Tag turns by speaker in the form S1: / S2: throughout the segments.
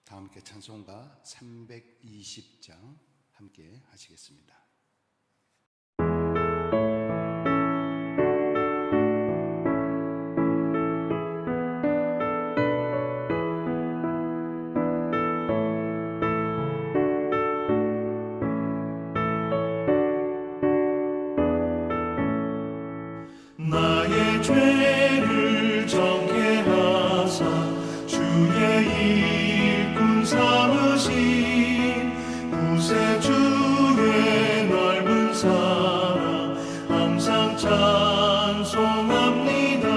S1: 다 함께 찬송가 320장 함께 하시겠습니다.
S2: 나의 죄를 정케 하사 주의 일꾼 삼으신 구세주의 넓은 사랑 항상 찬송합니다.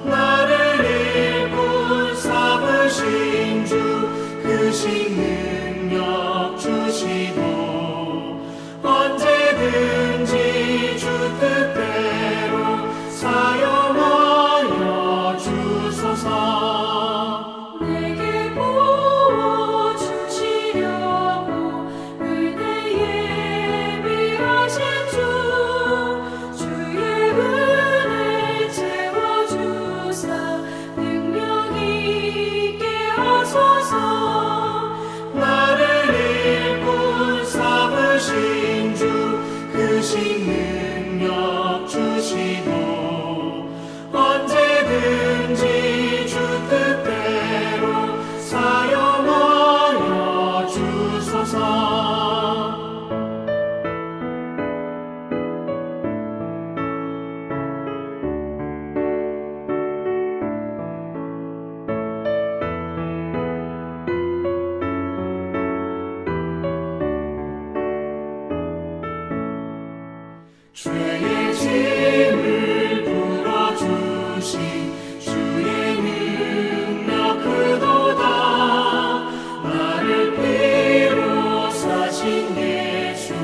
S2: 나를 일꾼 삼으신 주 크신 능력 주시고 언제든지 주 뜻대로 사용하여 주소서.
S3: 내게 부어주시려고
S2: 죄의 짐을 풀어주신 주의 능력 그도다. 나를 피로 사신 예수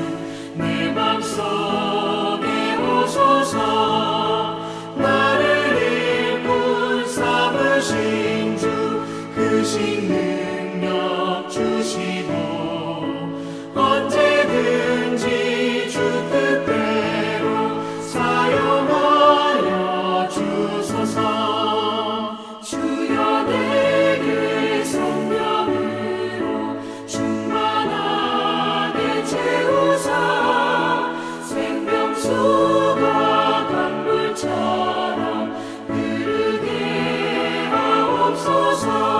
S2: 내 맘속에 오소서. 나를 일꾼 삼으신 주 그 능력 주시고 언제든지 주 뜻대로 사용하여 주소서. 주여 내게 성령으로 충만하게 채우사 생명수가 강물처럼 흐르게 하옵소서.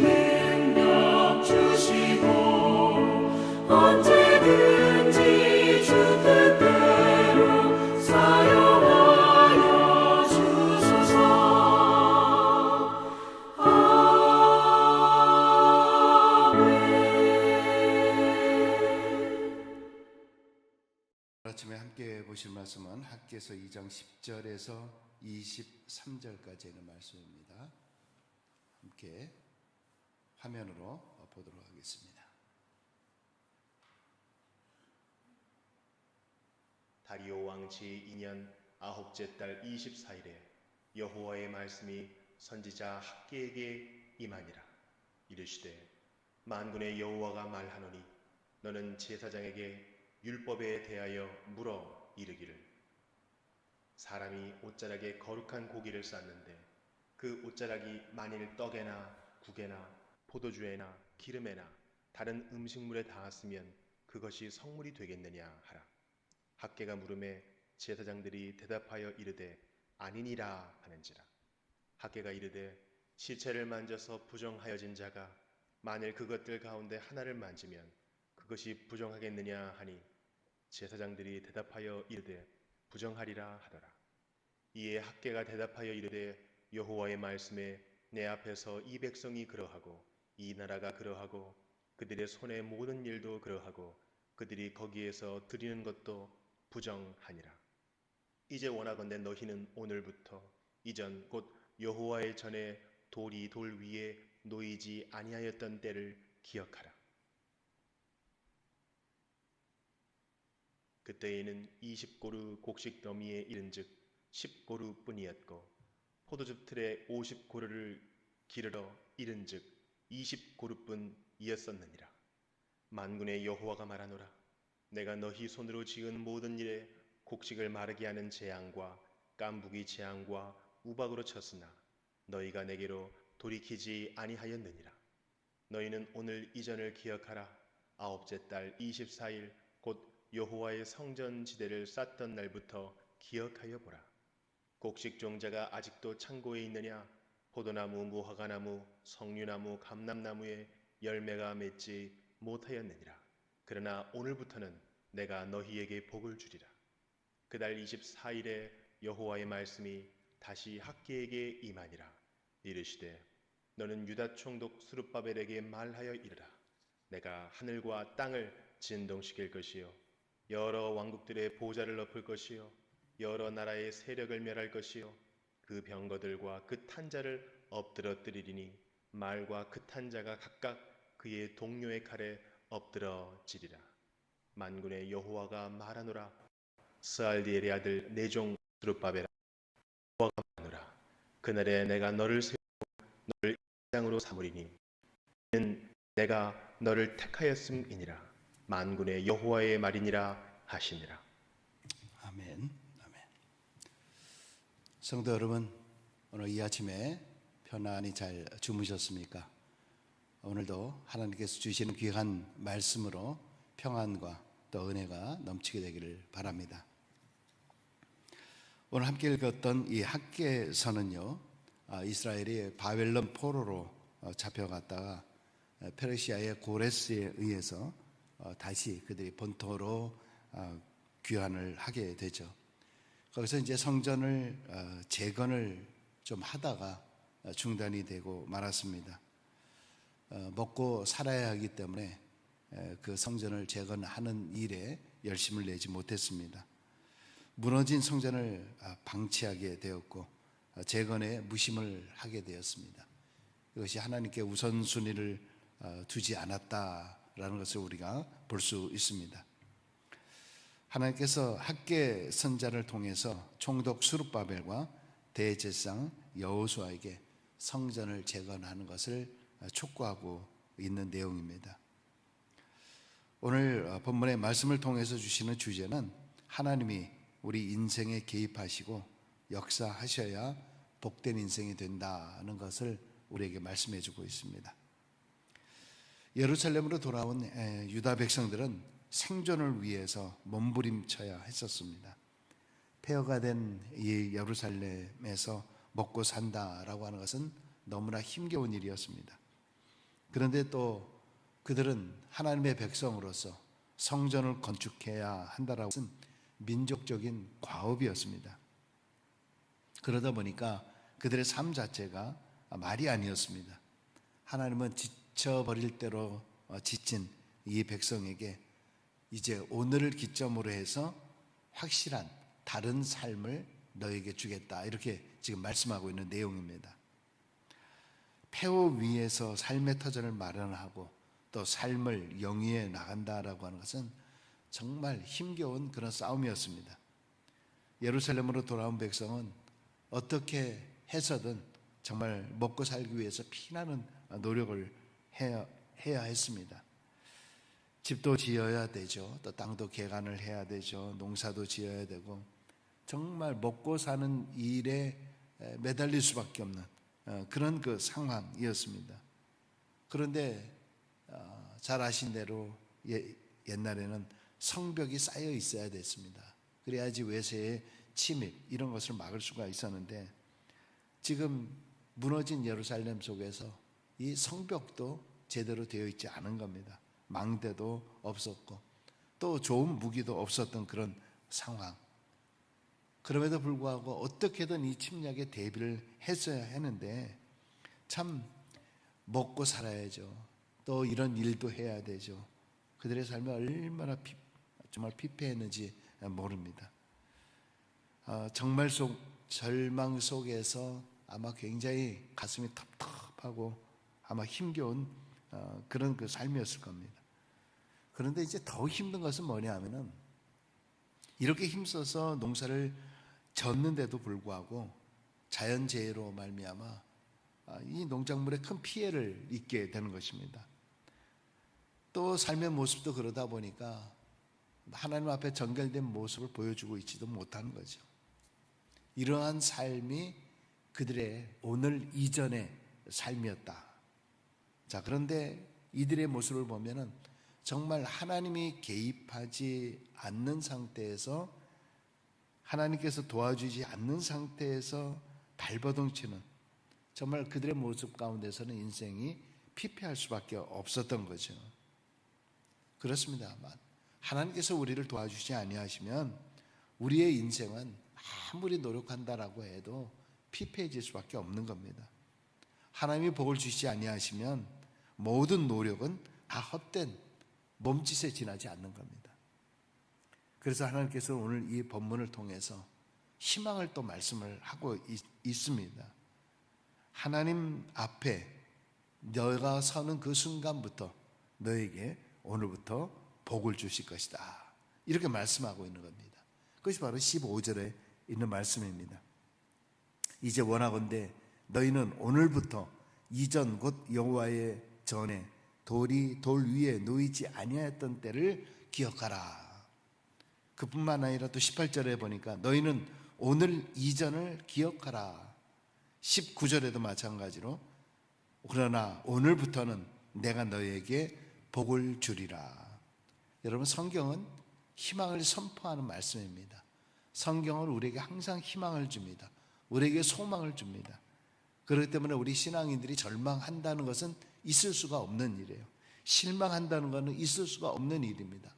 S2: 능력 주시고 언제든지 주 뜻대로 사용하여 주소서. 아멘.
S1: 아침에 함께 보실 말씀은 학개서 2장 10절에서 23절까지 있는 말씀입니다. 함께 화면으로 보도록 하겠습니다.
S3: 다리오 왕지 2년 9째 달 24일에 여호와의 말씀이 선지자 학개에게 임하니라. 이르시되 만군의 여호와가 말하노니 너는 제사장에게 율법에 대하여 물어 이르기를 사람이 옷자락에 거룩한 고기를 쌌는데 그 옷자락이 만일 떡에나 국에나 포도주에나 기름에나 다른 음식물에 닿았으면 그것이 성물이 되겠느냐 하라. 학개가 물음에 제사장들이 대답하여 이르되 아니니라 하는지라. 학개가 이르되 시체를 만져서 부정하여진 자가 만일 그것들 가운데 하나를 만지면 그것이 부정하겠느냐 하니 제사장들이 대답하여 이르되 부정하리라 하더라. 이에 학개가 대답하여 이르되 여호와의 말씀에 내 앞에서 이 백성이 그러하고 이 나라가 그러하고 그들의 손의 모든 일도 그러하고 그들이 거기에서 드리는 것도 부정하니라. 이제 원하건대 너희는 오늘부터 이전 곧 여호와의 전에 돌이 돌 위에 놓이지 아니하였던 때를 기억하라. 그때에는 20고루 곡식 더미에 이른즉 10고루 뿐이었고 포도즙 틀에 50고루를 기르러 이른즉 20고루뿐이었었느니라. 만군의 여호와가 말하노라. 내가 너희 손으로 지은 모든 일에 곡식을 마르게 하는 재앙과 깐부기 재앙과 우박으로 쳤으나 너희가 내게로 돌이키지 아니하였느니라. 너희는 오늘 이전을 기억하라. 9째 달 24일 곧 여호와의 성전 지대를 쌓던 날부터 기억하여 보라. 곡식 종자가 아직도 창고에 있느냐? 포도나무, 무화과나무, 석류나무, 감람나무에 열매가 맺지 못하였느니라. 그러나 오늘부터는 내가 너희에게 복을 주리라. 그달 24일에 여호와의 말씀이 다시 학개에게 임하니라. 이르시되 너는 유다 총독 스룹바벨에게 말하여 이르라. 내가 하늘과 땅을 진동시킬 것이요 여러 왕국들의 보좌를 엎을 것이요 여러 나라의 세력을 멸할 것이요 그 병거들과 그 탄자를 엎드러뜨리리니 말과 그 탄자가 각각 그의 동료의 칼에 엎드러지리라. 만군의 여호와가 말하노라. 스알디엘의 아들 내 종 스룹바벨아, 여호와가 말하노라. 그날에 내가 너를 세우고 너를 장으로 삼으리니 이는 내가 너를 택하였음이니라. 만군의 여호와의 말이니라 하시니라.
S1: 아멘. 아멘. 성도 여러분, 오늘 이 아침에 편안히 잘 주무셨습니까? 오늘도 하나님께서 주시는 귀한 말씀으로 평안과 또 은혜가 넘치게 되기를 바랍니다. 오늘 함께 읽었던 이 학개서는요, 이스라엘이 바벨론 포로로 잡혀갔다가 페르시아의 고레스에 의해서 다시 그들이 본토로 귀환을 하게 되죠. 거기서 이제 성전을 재건을 좀 하다가 중단이 되고 말았습니다. 먹고 살아야 하기 때문에 그 성전을 재건하는 일에 열심을 내지 못했습니다. 무너진 성전을 방치하게 되었고 재건에 무심을 하게 되었습니다. 이것이 하나님께 우선순위를 두지 않았다라는 것을 우리가 볼 수 있습니다. 하나님께서 학계 선자를 통해서 총독 스룹바벨과 대제사장 여호수아에게 성전을 재건하는 것을 촉구하고 있는 내용입니다. 오늘 본문의 말씀을 통해서 주시는 주제는 하나님이 우리 인생에 개입하시고 역사하셔야 복된 인생이 된다는 것을 우리에게 말씀해 주고 있습니다. 예루살렘으로 돌아온 유다 백성들은 생존을 위해서 몸부림쳐야 했었습니다. 폐허가 된 이 예루살렘에서 먹고 산다라고 하는 것은 너무나 힘겨운 일이었습니다. 그런데 또 그들은 하나님의 백성으로서 성전을 건축해야 한다라고 하는 민족적인 과업이었습니다. 그러다 보니까 그들의 삶 자체가 말이 아니었습니다. 하나님은 지쳐버릴 대로 지친 이 백성에게 이제 오늘을 기점으로 해서 확실한 다른 삶을 너에게 주겠다, 이렇게 지금 말씀하고 있는 내용입니다. 폐허 위에서 삶의 터전을 마련하고 또 삶을 영위해 나간다라고 하는 것은 정말 힘겨운 그런 싸움이었습니다. 예루살렘으로 돌아온 백성은 어떻게 해서든 정말 먹고 살기 위해서 피나는 노력을 해야 했습니다. 집도 지어야 되죠. 또 땅도 개간을 해야 되죠. 농사도 지어야 되고 정말 먹고 사는 일에 매달릴 수밖에 없는 그런 그 상황이었습니다. 그런데 잘 아신 대로 옛날에는 성벽이 쌓여 있어야 됐습니다. 그래야지 외세의 침입 이런 것을 막을 수가 있었는데 지금 무너진 예루살렘 속에서 이 성벽도 제대로 되어 있지 않은 겁니다. 망대도 없었고 또 좋은 무기도 없었던 그런 상황. 그럼에도 불구하고 어떻게든 이 침략에 대비를 했어야 했는데 참 먹고 살아야죠. 또 이런 일도 해야 되죠. 그들의 삶이 얼마나 정말 피폐했는지 모릅니다. 절망 속에서 아마 굉장히 가슴이 텁텁하고 아마 힘겨운 그런 그 삶이었을 겁니다. 그런데 이제 더 힘든 것은 뭐냐 하면은 이렇게 힘써서 농사를 졌는데도 불구하고 자연재해로 말미암아 이 농작물에 큰 피해를 입게 되는 것입니다. 또 삶의 모습도 그러다 보니까 하나님 앞에 정결된 모습을 보여주고 있지도 못하는 거죠. 이러한 삶이 그들의 오늘 이전의 삶이었다. 자, 그런데 이들의 모습을 보면은 정말 하나님이 개입하지 않는 상태에서 하나님께서 도와주지 않는 상태에서 발버둥치는 정말 그들의 모습 가운데서는 인생이 피폐할 수밖에 없었던 거죠. 그렇습니다만 하나님께서 우리를 도와주지 아니하시면 우리의 인생은 아무리 노력한다라고 해도 피폐해질 수밖에 없는 겁니다. 하나님이 복을 주시지 아니하시면 모든 노력은 다 헛된 몸짓에 지나지 않는 겁니다. 그래서 하나님께서 오늘 이 본문을 통해서 희망을 또 말씀을 하고 있습니다. 하나님 앞에 너가 서는 그 순간부터 너에게 오늘부터 복을 주실 것이다, 이렇게 말씀하고 있는 겁니다. 그것이 바로 15절에 있는 말씀입니다. 이제 원하건대 너희는 오늘부터 이전 곧 여호와의 전에 돌이 돌 위에 놓이지 아니하였던 때를 기억하라. 그뿐만 아니라 또 18절에 보니까 너희는 오늘 이전을 기억하라. 19절에도 마찬가지로 그러나 오늘부터는 내가 너희에게 복을 주리라. 여러분, 성경은 희망을 선포하는 말씀입니다. 성경은 우리에게 항상 희망을 줍니다. 우리에게 소망을 줍니다. 그렇기 때문에 우리 신앙인들이 절망한다는 것은 있을 수가 없는 일이에요. 실망한다는 것은 있을 수가 없는 일입니다.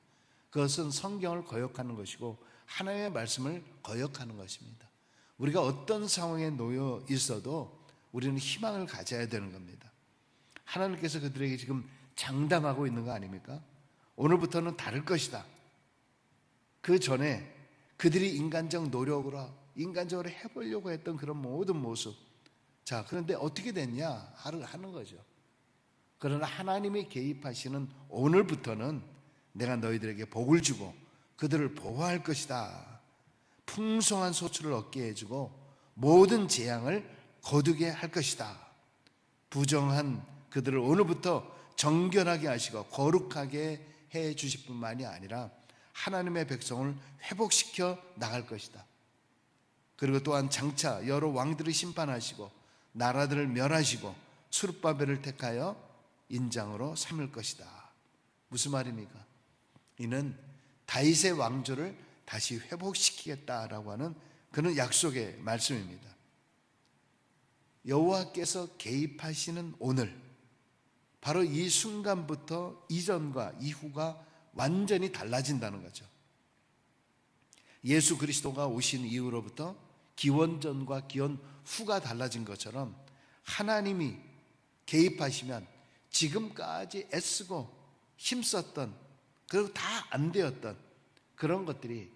S1: 그것은 성경을 거역하는 것이고 하나님의 말씀을 거역하는 것입니다. 우리가 어떤 상황에 놓여 있어도 우리는 희망을 가져야 되는 겁니다. 하나님께서 그들에게 지금 장담하고 있는 거 아닙니까? 오늘부터는 다를 것이다. 그 전에 그들이 인간적 노력으로 인간적으로 해보려고 했던 그런 모든 모습, 자, 그런데 어떻게 됐냐 하는 거죠. 그러나 하나님이 개입하시는 오늘부터는 내가 너희들에게 복을 주고 그들을 보호할 것이다. 풍성한 소출을 얻게 해주고 모든 재앙을 거두게 할 것이다. 부정한 그들을 오늘부터 정결하게 하시고 거룩하게 해 주실 뿐만이 아니라 하나님의 백성을 회복시켜 나갈 것이다. 그리고 또한 장차 여러 왕들을 심판하시고 나라들을 멸하시고 수르바벨을 택하여 인장으로 삼을 것이다. 무슨 말입니까? 이는 다윗의 왕조를 다시 회복시키겠다라고 하는 그런 약속의 말씀입니다. 여호와께서 개입하시는 오늘, 바로 이 순간부터 이전과 이후가 완전히 달라진다는 거죠. 예수 그리스도가 오신 이후로부터 기원 전과 기원 후가 달라진 것처럼 하나님이 개입하시면 지금까지 애쓰고 힘썼던, 그리고 다 안 되었던 그런 것들이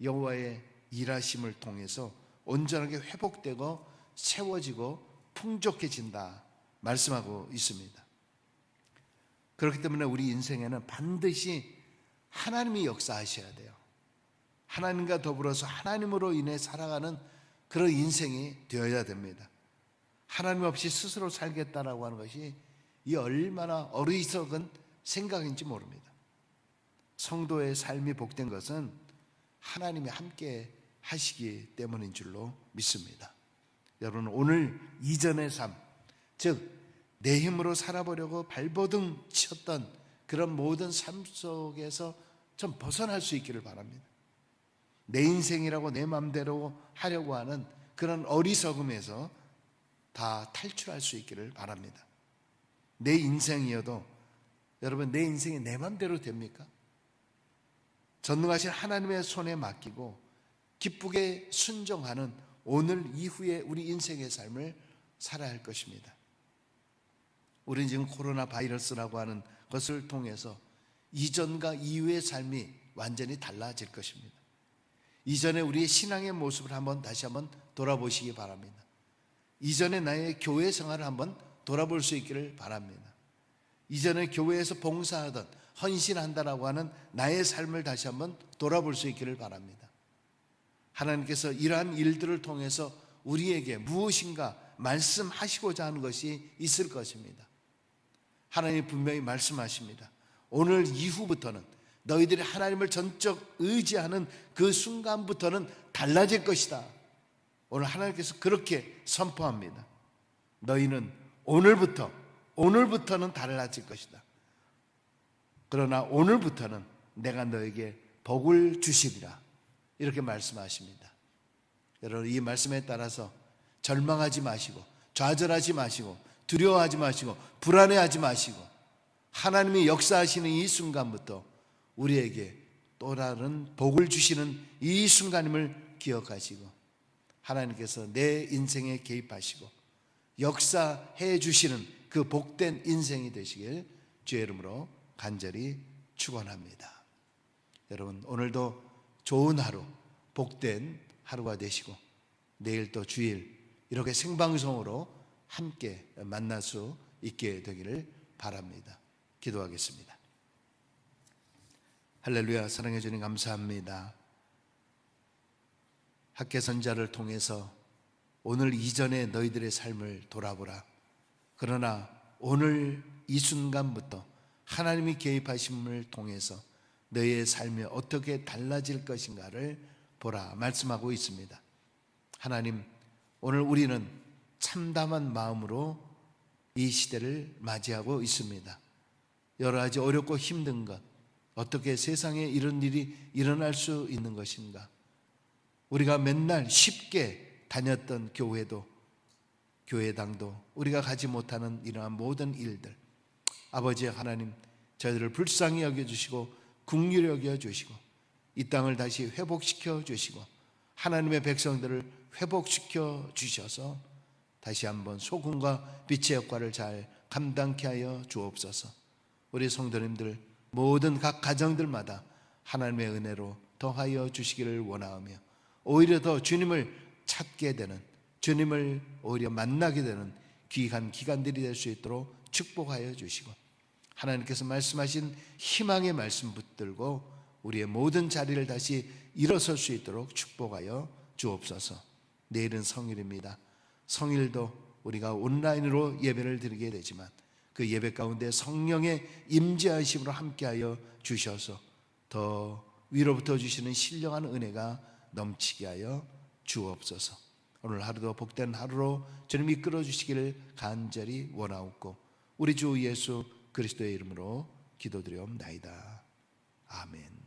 S1: 여호와의 일하심을 통해서 온전하게 회복되고 세워지고 풍족해진다 말씀하고 있습니다. 그렇기 때문에 우리 인생에는 반드시 하나님이 역사하셔야 돼요. 하나님과 더불어서 하나님으로 인해 살아가는 그런 인생이 되어야 됩니다. 하나님 없이 스스로 살겠다라고 하는 것이 이 얼마나 어리석은 생각인지 모릅니다. 성도의 삶이 복된 것은 하나님이 함께 하시기 때문인 줄로 믿습니다. 여러분, 오늘 이전의 삶, 즉 내 힘으로 살아보려고 발버둥 쳤던 그런 모든 삶 속에서 좀 벗어날 수 있기를 바랍니다. 내 인생이라고 내 마음대로 하려고 하는 그런 어리석음에서 다 탈출할 수 있기를 바랍니다. 내 인생이어도 여러분, 내 인생이 내 마음대로 됩니까? 전능하신 하나님의 손에 맡기고 기쁘게 순종하는 오늘 이후의 우리 인생의 삶을 살아야 할 것입니다. 우리는 지금 코로나 바이러스라고 하는 것을 통해서 이전과 이후의 삶이 완전히 달라질 것입니다. 이전에 우리의 신앙의 모습을 다시 한번 돌아보시기 바랍니다. 이전에 나의 교회 생활을 한번 돌아볼 수 있기를 바랍니다. 이전에 교회에서 봉사하던 헌신한다라고 하는 나의 삶을 다시 한번 돌아볼 수 있기를 바랍니다. 하나님께서 이러한 일들을 통해서 우리에게 무엇인가 말씀하시고자 하는 것이 있을 것입니다. 하나님이 분명히 말씀하십니다. 오늘 이후부터는 너희들이 하나님을 전적 의지하는 그 순간부터는 달라질 것이다. 오늘 하나님께서 그렇게 선포합니다. 너희는 오늘부터는 달라질 것이다. 그러나 오늘부터는 내가 너에게 복을 주시리라. 이렇게 말씀하십니다. 여러분, 이 말씀에 따라서 절망하지 마시고 좌절하지 마시고 두려워하지 마시고 불안해하지 마시고 하나님이 역사하시는 이 순간부터 우리에게 또 다른 복을 주시는 이 순간임을 기억하시고 하나님께서 내 인생에 개입하시고 역사해 주시는 그 복된 인생이 되시길 주의 이름으로 간절히 축원합니다. 여러분, 오늘도 좋은 하루, 복된 하루가 되시고 내일 또 주일 이렇게 생방송으로 함께 만날 수 있게 되기를 바랍니다. 기도하겠습니다. 할렐루야. 사랑해 주님 감사합니다. 학개선자를 통해서 오늘 이전의 너희들의 삶을 돌아보라. 그러나 오늘 이 순간부터 하나님이 개입하심을 통해서 너희의 삶이 어떻게 달라질 것인가를 보라 말씀하고 있습니다. 하나님, 오늘 우리는 참담한 마음으로 이 시대를 맞이하고 있습니다. 여러 가지 어렵고 힘든 것, 어떻게 세상에 이런 일이 일어날 수 있는 것인가? 우리가 맨날 쉽게 다녔던 교회도, 교회당도 우리가 가지 못하는 이러한 모든 일들, 아버지 하나님, 저희들을 불쌍히 여겨주시고 긍휼히 여겨주시고 이 땅을 다시 회복시켜 주시고 하나님의 백성들을 회복시켜 주셔서 다시 한번 소금과 빛의 역할을 잘 감당케 하여 주옵소서. 우리 성도님들 모든 각 가정들마다 하나님의 은혜로 더하여 주시기를 원하오며 오히려 더 주님을 찾게 되는, 주님을 오히려 만나게 되는 귀한 기간들이 될 수 있도록 축복하여 주시고, 하나님께서 말씀하신 희망의 말씀 붙들고 우리의 모든 자리를 다시 일어설 수 있도록 축복하여 주옵소서. 내일은 성일입니다. 성일도 우리가 온라인으로 예배를 드리게 되지만 그 예배 가운데 성령의 임재하심으로 함께하여 주셔서 더 위로부터 주시는 신령한 은혜가 넘치게 하여 주옵소서. 오늘 하루도 복된 하루로 주님 이끌어 주시기를 간절히 원하옵고 우리 주 예수 그리스도의 이름으로 기도드리옵나이다. 아멘.